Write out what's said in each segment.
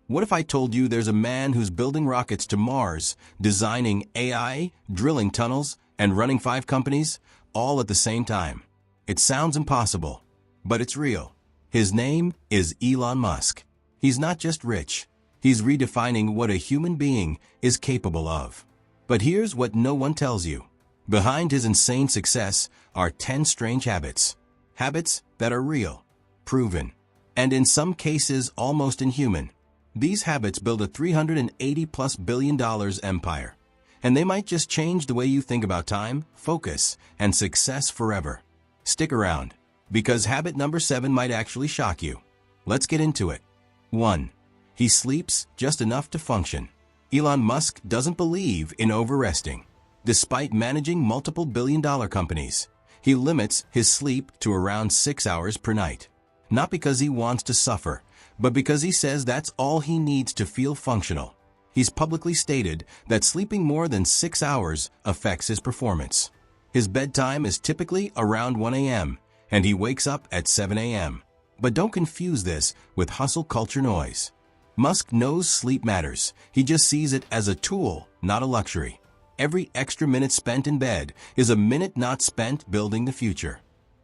What if I told you there's a man who's building rockets to Mars, designing AI, drilling tunnels, and running 5 companies, all at the same time? It sounds impossible, but it's real. His name is Elon Musk. He's not just rich. He's redefining what a human being is capable of. But here's what no one tells you. Behind his insane success are 10 strange habits. Habits that are real, proven, and in some cases almost inhuman. These habits build a $380+ billion empire. And they might just change the way you think about time, focus, and success forever. Stick around, because habit number 7 might actually shock you. Let's get into it. 1. He sleeps just enough to function. Elon Musk doesn't believe in over-resting. Despite managing multiple billion-dollar companies, he limits his sleep to around 6 hours per night. Not because he wants to suffer, but because he says that's all he needs to feel functional. He's publicly stated that sleeping more than 6 hours affects his performance. His bedtime is typically around 1 a.m., and he wakes up at 7 a.m. But don't confuse this with hustle culture noise. Musk knows sleep matters. He just sees it as a tool, not a luxury. Every extra minute spent in bed is a minute not spent building the future.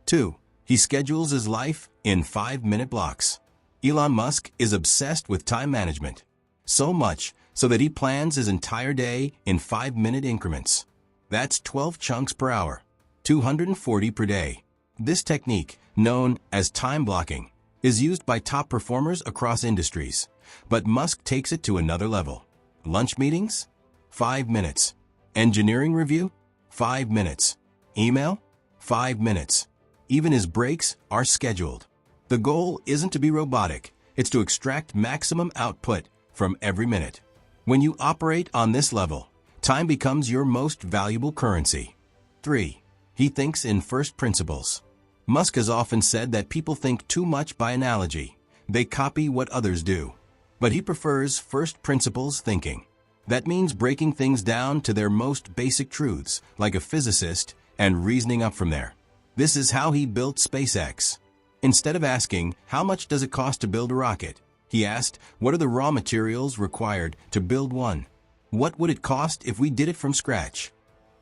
2. He schedules his life in 5-minute blocks. Elon Musk is obsessed with time management. So much so that he plans his entire day in 5-minute increments. That's 12 chunks per hour, 240 per day. This technique, known as time blocking, is used by top performers across industries. But Musk takes it to another level. Lunch meetings? 5 minutes. Engineering review? 5 minutes. Email? 5 minutes. Even his breaks are scheduled. The goal isn't to be robotic. It's to extract maximum output from every minute. When you operate on this level, time becomes your most valuable currency. 3. He thinks in first principles. Musk has often said that people think too much by analogy. They copy what others do. But he prefers first principles thinking. That means breaking things down to their most basic truths, like a physicist, and reasoning up from there. This is how he built SpaceX. Instead of asking, how much does it cost to build a rocket? He asked, what are the raw materials required to build one? What would it cost if we did it from scratch?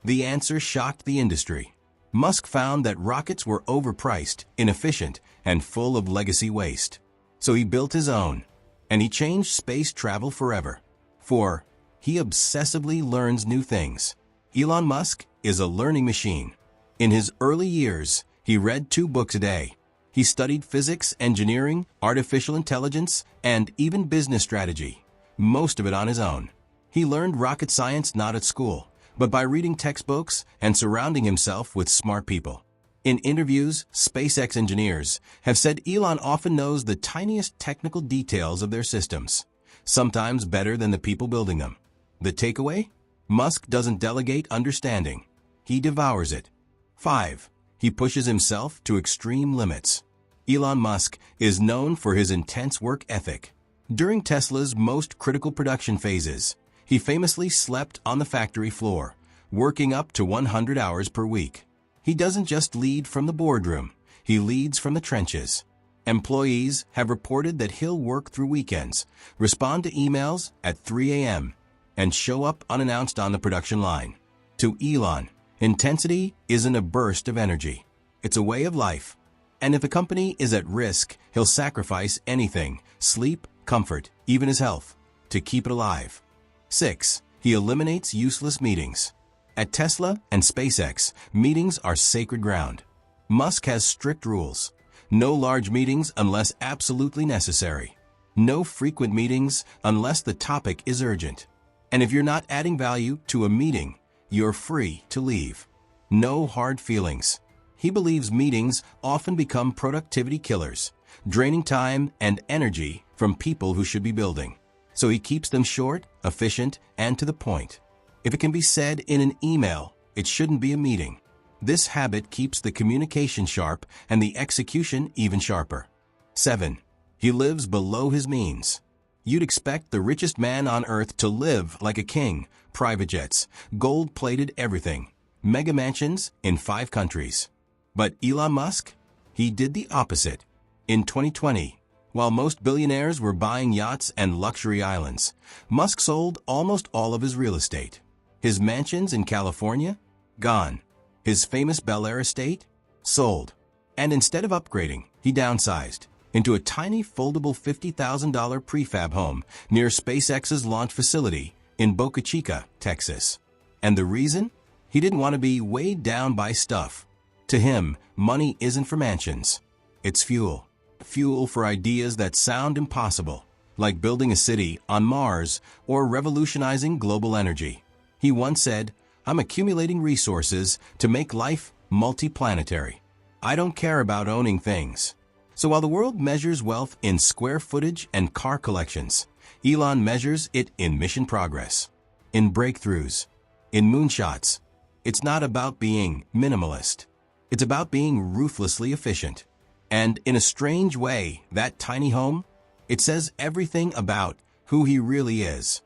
The answer shocked the industry. Musk found that rockets were overpriced, inefficient, and full of legacy waste. So he built his own. And he changed space travel forever. 4. He obsessively learns new things. Elon Musk is a learning machine. In his early years, he read 2 books a day. He studied physics, engineering, artificial intelligence, and even business strategy, most of it on his own. He learned rocket science not at school, but by reading textbooks and surrounding himself with smart people. In interviews, SpaceX engineers have said Elon often knows the tiniest technical details of their systems, sometimes better than the people building them. The takeaway? Musk doesn't delegate understanding. He devours it. 5. He pushes himself to extreme limits. Elon Musk is known for his intense work ethic. During Tesla's most critical production phases, he famously slept on the factory floor, working up to 100 hours per week. He doesn't just lead from the boardroom, he leads from the trenches. Employees have reported that he'll work through weekends, respond to emails at 3 a.m., and show up unannounced on the production line. To Elon, intensity isn't a burst of energy. It's a way of life. And if a company is at risk, he'll sacrifice anything, sleep, comfort, even his health, to keep it alive. 6. He eliminates useless meetings. At Tesla and SpaceX, meetings are sacred ground. Musk has strict rules. No large meetings unless absolutely necessary. No frequent meetings unless the topic is urgent. And if you're not adding value to a meeting, you're free to leave. No hard feelings. He believes meetings often become productivity killers, draining time and energy from people who should be building. So he keeps them short, efficient, and to the point. If it can be said in an email, it shouldn't be a meeting. This habit keeps the communication sharp and the execution even sharper. 7. He lives below his means. You'd expect the richest man on earth to live like a king, private jets, gold-plated everything, mega mansions in 5 countries. But Elon Musk? He did the opposite. In 2020, While most billionaires were buying yachts and luxury islands, Musk sold almost all of his real estate. His mansions in California? Gone. His famous BELLIONAIRE estate? Sold. And instead of upgrading, he downsized into a tiny foldable $50,000 prefab home near SpaceX's launch facility in Boca Chica, Texas. And the reason? He didn't want to be weighed down by stuff. To him, money isn't for mansions. It's fuel. Fuel for ideas that sound impossible, like building a city on Mars or revolutionizing global energy. He once said, "I'm accumulating resources to make life multiplanetary. I don't care about owning things." So while the world measures wealth in square footage and car collections, Elon measures it in mission progress, in breakthroughs, in moonshots. It's not about being minimalist. It's about being ruthlessly efficient. And in a strange way, that tiny home, it says everything about who he really is.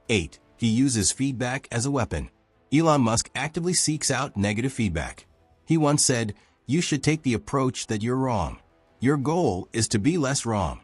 8. He uses feedback as a weapon. Elon Musk actively seeks out negative feedback. He once said, "You should take the approach that you're wrong. Your goal is to be less wrong."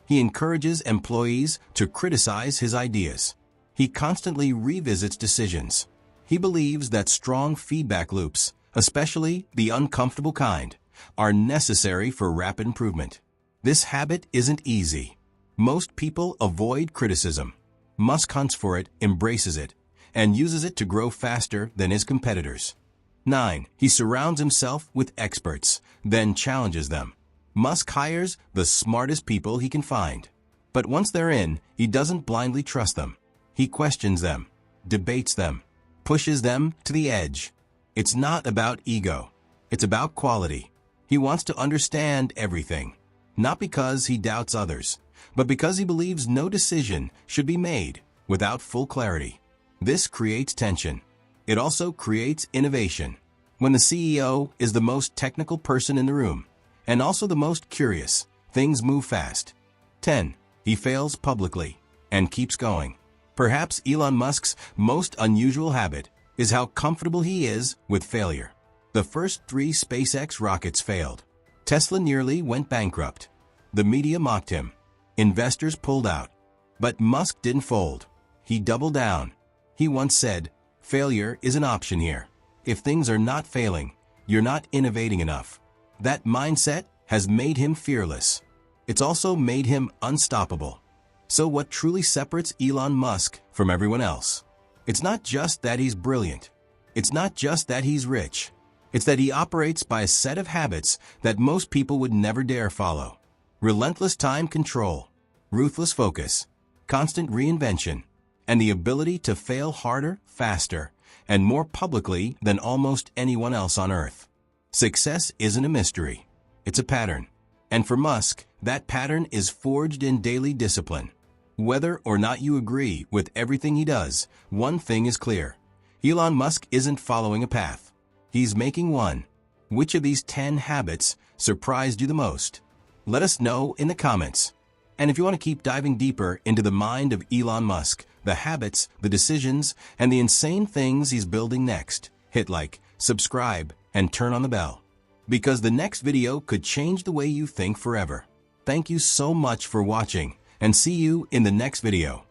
He encourages employees to criticize his ideas. He constantly revisits decisions. He believes that strong feedback loops, especially the uncomfortable kind, are necessary for rapid improvement. This habit isn't easy. Most people avoid criticism. Musk hunts for it, embraces it, and uses it to grow faster than his competitors. 9. He surrounds himself with experts, then challenges them. Musk hires the smartest people he can find. But once they're in, he doesn't blindly trust them. He questions them, debates them, pushes them to the edge. It's not about ego. It's about quality. He wants to understand everything, not because he doubts others, but because he believes no decision should be made without full clarity. This creates tension. It also creates innovation. When the CEO is the most technical person in the room, and also the most curious, things move fast. 10. He fails publicly and keeps going. Perhaps Elon Musk's most unusual habit is how comfortable he is with failure. The first 3 SpaceX rockets failed. Tesla nearly went bankrupt. The media mocked him. Investors pulled out. But Musk didn't fold. He doubled down. He once said, "Failure is an option here. If things are not failing, you're not innovating enough." That mindset has made him fearless. It's also made him unstoppable. So what truly separates Elon Musk from everyone else? It's not just that he's brilliant. It's not just that he's rich. It's that he operates by a set of habits that most people would never dare follow. Relentless time control, ruthless focus, constant reinvention, and the ability to fail harder, faster, and more publicly than almost anyone else on Earth. Success isn't a mystery. It's a pattern. And for Musk, that pattern is forged in daily discipline. Whether or not you agree with everything he does, one thing is clear. Elon Musk isn't following a path. He's making one. Which of these 10 habits surprised you the most? Let us know in the comments. And if you want to keep diving deeper into the mind of Elon Musk, the habits, the decisions, and the insane things he's building next, hit like, subscribe, and turn on the bell. Because the next video could change the way you think forever. Thank you so much for watching, and see you in the next video.